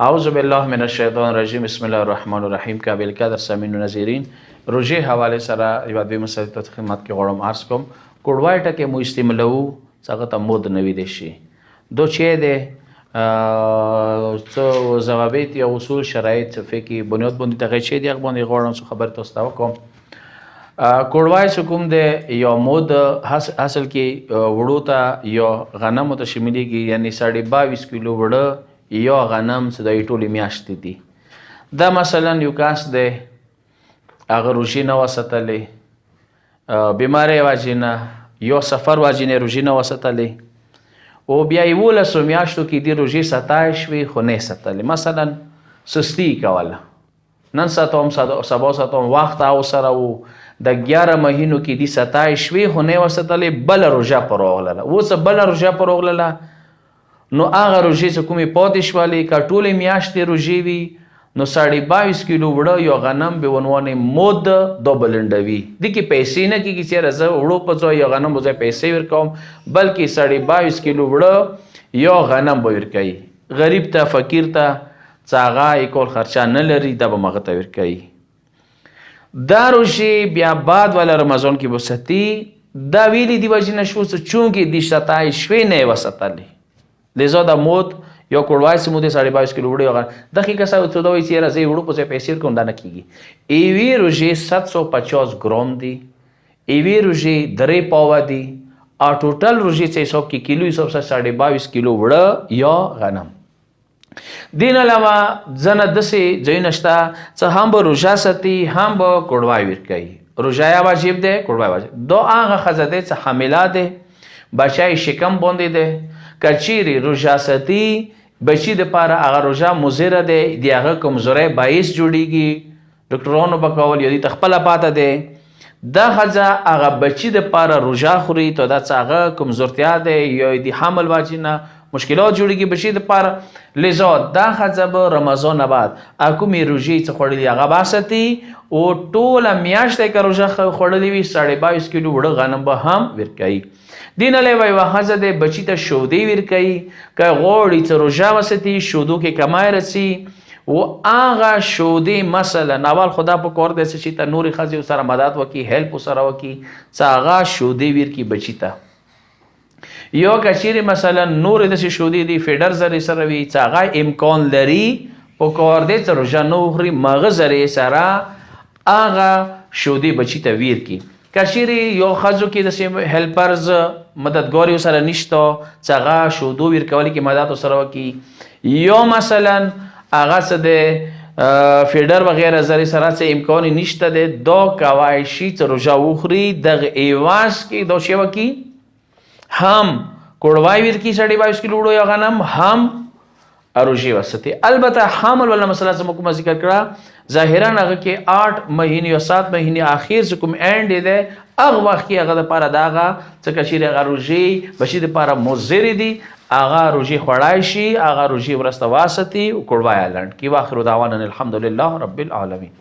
اعوذ بالله من الشیطان الرجیم بسم الله الرحمن الرحیم. قابل قدر سامعین و ناظرین، روژې حواله سره یو دوه مسلې ته خدمت کې غواړم عرض کوم. کوډوای ټکي مو استعمالو څنګه ته مود نوي دي شي دو چې ده څو ضوابط یا اصول شرایط فقهي بنیاد باندې ته چې دی باندې غواړم څه خبر تاسو ته وکم. کوډوای سکوم ده یا مود حاصل کې وړو ته یا غنم ته شاملېږي، یعنی 22.5 کیلو وړه یا غنم څه د ټولې میاشتې دي. دا مثلا یو کاس دی هغه روژې نه وساتلې، بیمارۍ وجې نه یا سفر وجې نه روژې نه وساتلې، او بیا 11 میاشتو کې دې روژې ساتای شوې خو نه ساتلې. مثلا سستی کوله، نن ساتم سبا ساتم، وخت او سره و د 11 مهینو کې دې ساتای شوې خو نه وساتلې، بل روژه پر راغله. اوس بل روژه پر راغله نو هغه روژې چې کومې پاتې شولې که ټولې میاشتې روژې وي نو 22.5 کیلو وړه یا غنم به عنوان مود دو بلنډوي. دې کې پیسې نه کېږي چې زه وړو په ځای یا غنم په ځای پیسې ورکوم، بلکې 22.5 کیلو وړه یا غنم به ورکوي. غریب ته فقیر ته څه هغه یې کول خرچه نه لري، دا به هغه ته ورکوي. دا روژې بیا بعد والا رمضان کې به وساتي. دا ویلي دې وجې نه شو چونکې دې ستای شوې نه یې وساتلې، لذا دا مود یا کوډوای سمو دې 22.5 کیلو وړي هغه دقیقه سره څه دوی چې راځي وړو په ځای پیسې کوم دا نه کیږي. ایوی روژې 750 ګرام دي، ایوی روژې 3 پاوه دي، او ټوټل روژې چې حساب کې کیلو حساب سره 22.5 کیلو وړه یا غنم. دین علاوه ځنه دسې ځایونه شته چې هم به روژه ساتي هم به کوډوای ورکوي. روژه یا واجب دی، کوډوای واجب. دو هغه ښځه دی چې حامله دی، بچی شکم باندې دی، کچیری روژه ساتي بچی د پاره هغه روژه مضره دی، د هغه کمزورۍ باعث جوړیږي، ډاکټرانو به کول یا د خپله پاته دی. دا ښځه هغه بچی د پاره روژه خوري تو دا څه هغه کمزورتیا دی یا د حمل وجې نه مشکلات جوړیږي بچی د پاره، لذا دا ښځه به رمضان نه بعد کومې روژې څه خوړلي هغه به ساتي او ټوله میاشت یې که روژه خوړلې وي 22.5 کیلو وړه غنم به هم ورکوي. دین علیه یوه ښځه دی بچي ته شودې ورکوي، که غواړي څه روژه وساتي شودو کې کمای رسي و هغه شودې مثلا اول خدا په کار دی چې ته نورې ښځې سره مدد وکړي، هیلپ ورسره وکړي، څه هغه شودې ورکړي بچي ته. یا که چیرې مثلا نورې داسې شودې دي فیډر ذرې سره وي څه هغه امکان لري په کار دی چې روژه نه وخوري مغه ذرې سره هغه شودې بچي ته ورکړي. کچیرې یو ښځو کې داسې هیلپرز مددګار سره نشته چې هغه شودو ورکولو کې مدد ورسره وکړي، یا مثلا هغه څه دی فیډر وغیره ذرې سره څه امکان نشته دی، دا کوای شي چې روژه وخوري دغه ایواز کې دا شی وکړي، هم کوډوای ورکړي 22.5 کیلو وړو یا غنم هم روژې وساتي. البته حمل والا مسله چې موږ کومه ذکر کړه ظاهرا هغه کې 8 مهینې یا 7 مهینې اخر چې کوم اینډ دی هغه وخت کې هغه دپاره د هغه څه که چیرې هغه روژې بچي دپاره مضرې دي هغه روژې خوړای شي، هغه روژې وروسته وساتي او کوډوای لنډ کړي. واخر دعوانا الحمدلله رب العالمین.